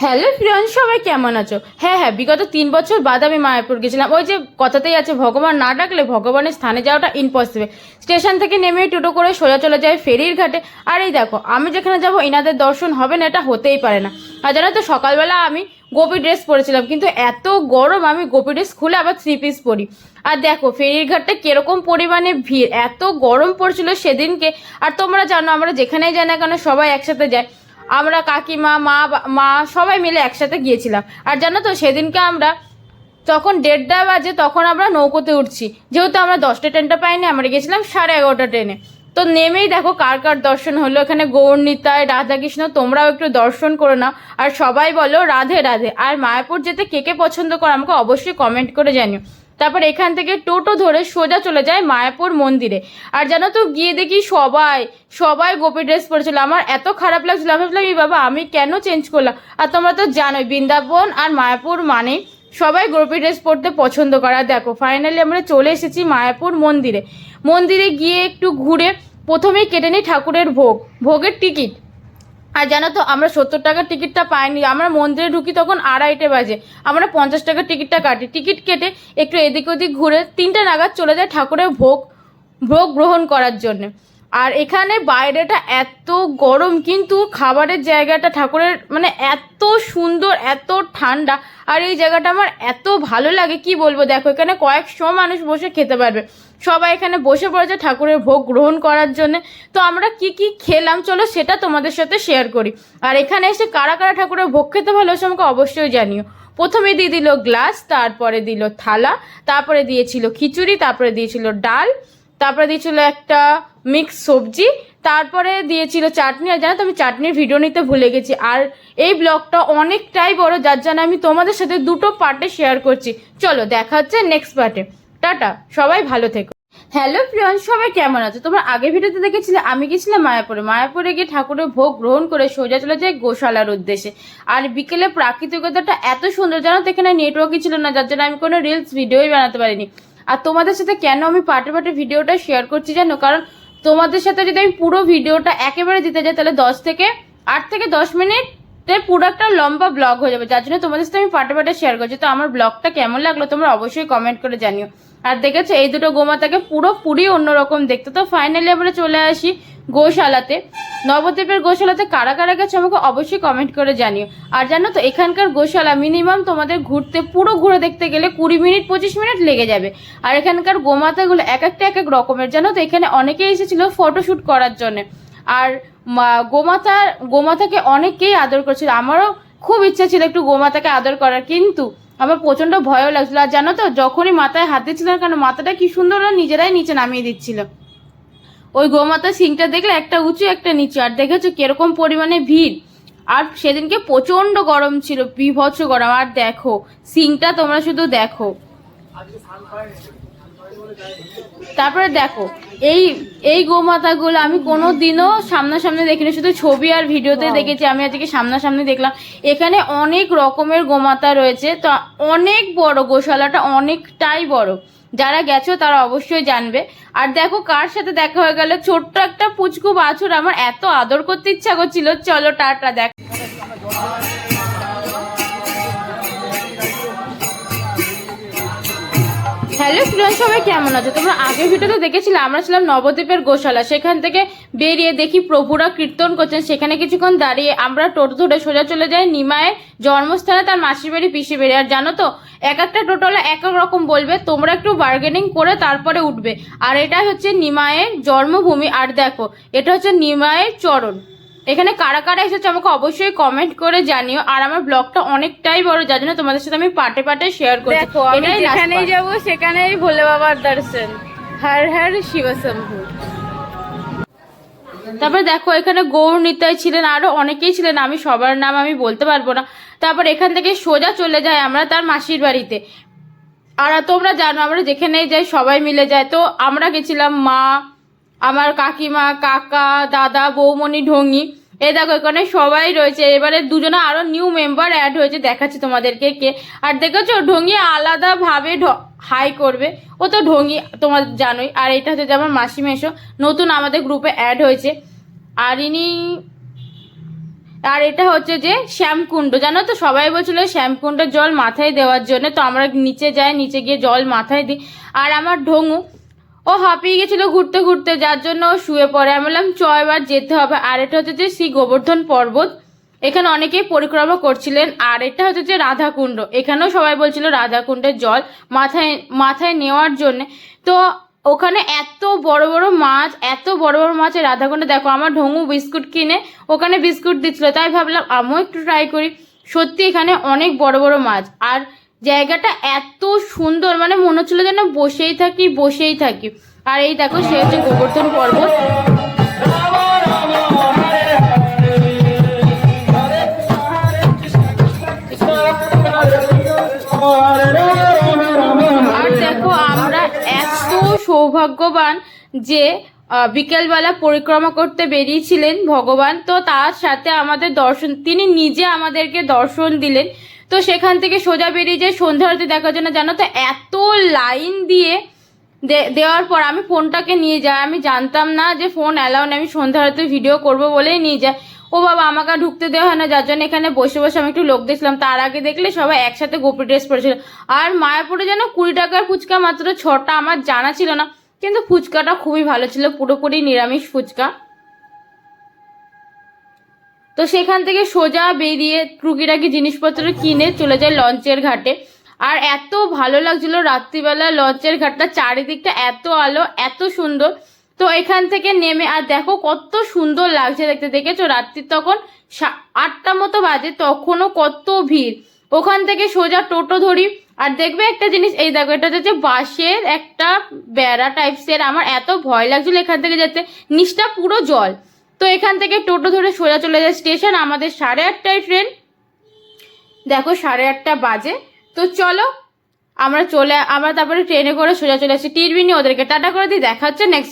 Hello friend, সবাই কেমন আছো? হ্যাঁ, বিগত 3 বছর বাদ আমি মায়াপুর গেছিলাম। ওই যে কথাতেই আছে, ভগবান না ডাকলে ভগবানের স্থানে যাওয়াটা ইম্পসিবল। স্টেশন থেকে নেমে টোটো করে সোজা চলে যায় ফেরির ঘাটে। আর এই দেখো, আমি যেখানে যাবো এনাদের দর্শন হবে না, এটা হতেই পারে না। আর জানো তো, সকালবেলা আমি গোপী ড্রেস পরেছিলাম, কিন্তু এত গরম আমি গোপী ড্রেস খুলে আবার 3 পিস পরি। আর দেখো ফেরির ঘাটটা কিরকম পরিমাণে ভিড়, এত গরম পড়ছিল সেদিনকে। আর তোমরা জানো, আমরা যেখানেই যাই না কেন সবাই একসাথে যায়। আমরা কাকিমা, মা মা সবাই মিলে একসাথে গিয়েছিলাম। আর জানো তো, সেদিনকে আমরা যখন 1:30 বাজে তখন আমরা নৌকোতে উঠছি, যেহেতু আমরা 10টা ট্রেনটা পাইনি, আমরা গেছিলাম 11:30 ট্রেনে। তো নেমেই দেখো কার কার দর্শন হলো। এখানে গৌরনিতাই, রাধাকৃষ্ণ, তোমরাও একটু দর্শন করে নাও। আর সবাই বলো রাধে রাধে। আর মায়াপুর যেতে কে কে পছন্দ করো আমাকে অবশ্যই কমেন্ট করে জানিও। তারপর এখান থেকে টোটো ধরে সোজা চলে যায় মায়াপুর মন্দিরে। আর জানো তো, গিয়ে দেখি সবাই সবাই গোপী ড্রেস পরেছিল। আমার এত খারাপ লাগছিল, আমি ভাবলাম এই বাবা আমি কেন চেঞ্জ করলাম। আর তোমরা তো জানোই, বৃন্দাবন আর মায়াপুর মানে সবাই গোপী ড্রেস পরতে পছন্দ করে। আর দেখো ফাইনালি আমরা চলে এসেছি মায়াপুর মন্দিরে। মন্দিরে গিয়ে একটু ঘুরে প্রথমেই কেটে নিই ঠাকুরের ভোগের টিকিট। আর জানো তো, আমরা 70 টাকার টিকিটটা পাইনি। আমরা মন্দিরে ঢুকি তখন 2:30 বাজে। আমরা 50 টাকার টিকিটটা কাটি। টিকিট কেটে একটু এদিক ওদিক ঘুরে 3টা নাগাদ চলে যায় ঠাকুরের ভোগ ভোগ গ্রহণ করার জন্য। আর এখানে বাইরেটা এত গরম, কিন্তু খাবারের জায়গাটা ঠাকুরের মানে এত সুন্দর, এত ঠান্ডা। আর এই জায়গাটা আমার এত ভালো লাগে, কি বলবো। দেখো এখানে কয়েকশো মানুষ বসে খেতে পারবে। সবাই এখানে বসে পড়েছে ঠাকুরের ভোগ গ্রহণ করার জন্য। তো আমরা কি কি খেলাম চলো সেটা তোমাদের সাথে শেয়ার করি। আর এখানে এসে কারা কারা ঠাকুরের ভোগ খেতে ভালোবাসে আমাকে অবশ্যই জানিও। প্রথমে দিয়ে দিল গ্লাস, তারপরে দিল থালা, তারপরে দিয়েছিল খিচুড়ি, তারপরে দিয়েছিল ডাল, তারপরে দিয়েছিল একটা মিক্স সবজি, তারপরে দিয়েছিল চাটনি। আর জানো তো, আমি চাটনির ভিডিও নিতে ভুলে গেছি। আর এই ব্লগটা অনেকটাই বড়, যার জন্য আমি তোমাদের সাথে দুটো পার্টে শেয়ার করছি। চলো দেখা হচ্ছে নেক্সট পার্টে। টাটা, সবাই ভালো থেকো। হ্যালো ফ্রেন্ড, সবাই কেমন আছো? তোমরা আগের ভিডিওতে দেখেছিলে আমি গেছিলাম মায়াপুরে গিয়ে ঠাকুরের ভোগ গ্রহণ করে সোজা চলে যাই গোশালার উদ্দেশ্যে। আর বিকেলে প্রাকৃতিকতাটা এত সুন্দর, জানো তো এখানে নেটওয়ার্কই ছিল না, যার জন্য আমি কোনো রিলস ভিডিওই বানাতে পারিনি। আর তোমাদের সাথে কেন আমি পার্টে পার্টে ভিডিওটা শেয়ার করছি জানো? কারণ তোমাদের সাথে যদি আমি পুরো ভিডিওটা একেবারে দিতে যাই তাহলে 8 থেকে 10 মিনিটের পুরো একটা লম্বা ব্লগ হয়ে যাবে, যার জন্য তোমাদের সাথে আমি পার্টে পার্টে শেয়ার করছি। তো আমার ব্লগটা কেমন লাগলো তোমরা অবশ্যই কমেন্ট করে জানিও। আর দেখেছো এই দুটো গোমাতাকে পুরোপুরি অন্যরকম দেখতে। তো ফাইনালি আমরা চলে আসি গোশালাতে। নবদ্বীপের গোশালাতে কারা কারা গেছে আমাকে অবশ্যই কমেন্ট করে জানিও। আর জানো তো, এখানকার গোশালা মিনিমাম তোমাদের পুরো ঘুরে দেখতে গেলে 20 মিনিট 25 মিনিট লেগে যাবে। আর এখানকার গোমাতাগুলো এক একটা এক এক রকমের। জানো তো, এখানে অনেকেই এসেছিল ফটোশ্যুট করার জন্য। আর গোমাতাকে অনেকেই আদর করছিল। আমারও খুব ইচ্ছা ছিল একটু গোমাতাকে আদর করার, কিন্তু আমার প্রচন্ড ভয়ও লাগছিল। আর জানো তো, যখনই মাথায় হাত দিচ্ছিল না কেন, মাথাটা কি সুন্দর নিজেরাই নিচে নামিয়ে দিচ্ছিল। ওই গোমাতার সিংটা দেখলে একটা উঁচু একটা নিচু। আর দেখেছো কিরকম পরিমাণে ভিড়। আর সেদিনকে প্রচন্ড গরম ছিল, বিভৎস গরম। আর দেখো সিংটা তোমরা শুধু দেখো। তারপরে দেখো এই এই গোমাতাগুলো আমি কোনোদিনও সামনাসামনি দেখিনি, শুধু ছবি আর ভিডিওতে দেখেছি। আমি আজকে সামনাসামনি দেখলাম। এখানে অনেক রকমের গোমাতা রয়েছে। তো অনেক বড় গোশালাটা, অনেকটাই বড়। যারা গেছো তারা অবশ্যই জানবে। আর দেখো কার সাথে দেখা হয়ে গেল, ছোট্ট একটা পুচকু বাছুর। আমার এত আদর করতে ইচ্ছা করছিল। চলো টাটা, দেখ। হ্যালো ফ্রেন্ড, সবাই কেমন আছো? তোমরা আগের ভিডিওতে দেখেছিলে আমরা ছিলাম নবদ্বীপের গোশালা। সেখান থেকে বেরিয়ে দেখি প্রভুরা কীর্তন করছেন। সেখানে কিছুক্ষণ দাঁড়িয়ে আমরা টোটো ধরে সোজা চলে যাই নিমায়ের জন্মস্থানে, তার মাসির বাড়ি পিসির বাড়ি। আর জানো তো, এক একটা টোটোলা এক এক রকম বলবে, তোমরা একটু বার্গেনিং করে তারপরে উঠবে। আর এটা হচ্ছে নিমায়ের জন্মভূমি। আর দেখো এটা হচ্ছে নিমায়ের চরণ। এখানে কারা কারা এসেছে আমাকে অবশ্যই কমেন্ট করে জানিও। আর আমার ব্লগটা অনেকটাই বড়, যার জন্য তোমাদের সাথে আমি পার্টে পার্টে শেয়ার করি। দেখো আমি যেখানেই যাবো সেখানেই ভোলে বাবার দর্শন। হর হর শিব শম্ভু। তারপরে দেখো এখানে গৌরনিতাই ছিলেন, আরো অনেকেই ছিলেন, আমি সবার নাম আমি বলতে পারবো না। তারপর এখান থেকে সোজা চলে যাই আমরা তার মাসির বাড়িতে। আর তোমরা জানো আমরা যেখানেই যাই সবাই মিলে যায়। তো আমরা গেছিলাম মা, আমার কাকিমা, কাকা, দাদা, বৌমণি, ঢঙ্গি। এই দেখো এখানে সবাই রয়েছে। এবারে দুজনে আরো নিউ মেম্বার অ্যাড হয়েছে, দেখাচ্ছি তোমাদেরকে কে। আর দেখেছো ঢঙ্গি আলাদা ভাবে হাই করবে, ও তো ঢঙ্গি তোমার জানোই। আর এটা হচ্ছে আমার মাসি মেশো, নতুন আমাদের গ্রুপে অ্যাড হয়েছে। আর ইনি আর এটা হচ্ছে যে শ্যামকুণ্ড, জানো তো সবাই বলছিল শ্যামকুণ্ডের জল মাথায় দেওয়ার জন্য, তো আমরা নিচে যাই, নিচে গিয়ে জল মাথায় দিই। আর আমার ঢঙু ও হাঁপিয়ে গেছিল ঘুরতে ঘুরতে, যার জন্য ও শুয়ে পড়ে। আমি বললাম চ এবার যেতে হবে। আর এটা হচ্ছে যে শ্রী গোবর্ধন পর্বত, এখানে অনেকেই পরিক্রমা করছিলেন। আর এটা হচ্ছে যে রাধাকুণ্ড, এখানেও সবাই বলছিল রাধাকুণ্ডের জল মাথায় মাথায় নেওয়ার জন্য। তো ওখানে এত বড় বড় মাছ, এত বড় বড় মাছ রাধাকুণ্ডে। দেখো আমার ঢঙু বিস্কুট কিনে ওখানে বিস্কুট দিচ্ছিল, তাই ভাবলাম আমিও একটু ট্রাই করি। সত্যি এখানে অনেক বড় বড় মাছ, আর জায়গাটা এত সুন্দর, মানে মনে হচ্ছিল যেন বসেই থাকি বসেই থাকি। আর এই দেখো সে হচ্ছে গোবর্ধন পর্বত। আর দেখো আমরা এত সৌভাগ্যবান যে বিকেলবেলা পরিক্রমা করতে বেরিয়েছিলেন ভগবান, তো তার সাথে আমাদের দর্শন, তিনি নিজে আমাদেরকে দর্শন দিলেন। তো সেখান থেকে সোজা বেরিয়ে যায় সন্ধ্যা আরতি দেখার জন্য। জানো তো এত লাইন দিয়ে দেওয়ার পর আমি ফোনটাকে নিয়ে যাই, আমি জানতাম না যে ফোন অ্যালাউ নেই, আমি সন্ধ্যা আরতি ভিডিও করবো বলেই নিয়ে যাই। ও বাবা, আমাকে ঢুকতে দেওয়া হয় না, যার জন্য এখানে বসে বসে আমি একটু লোক দেখছিলাম। তার আগে দেখলে সবাই একসাথে গোপী ড্রেস পরেছিল। আর মায়াপুরে যেন 20 টাকার ফুচকা মাত্র 6টা, আমার জানা ছিল না, কিন্তু ফুচকাটা খুবই ভালো ছিল, পুরোপুরি নিরামিষ ফুচকা। তো সেখান থেকে সোজা বেরিয়ে টুকিটাকি জিনিসপত্র কিনে চলে যায় লঞ্চের ঘাটে। আর এত ভালো লাগছিল রাত্রিবেলা লঞ্চের ঘাটটা, চারিদিকটা এত আলো, এত সুন্দর। তো এখান থেকে নেমে আর দেখো কত সুন্দর লাগছে দেখতে, দেখেছো রাত্রি তখন 8টা মতো বাজে, তখনও কত ভিড়। ওখান থেকে সোজা টোটো ধরি। আর দেখবে একটা জিনিস, এই দেখো এটা হচ্ছে বাঁশের একটা বেড়া টাইপসের, আমার এত ভয় লাগছিল এখান থেকে যেতে, নিচটা পুরো জল। তো এখান থেকে টোটো ধরে সোজা চলে যায় স্টেশন। আমাদের 8:30টায় ট্রেন, দেখো 8:30 বাজে। তো চলো আমরা তারপরে ট্রেনে করে সোজা চলে আসি টিরবিনি, ওদেরকে টাটা করে দিই, দেখা হচ্ছে নেক্সট।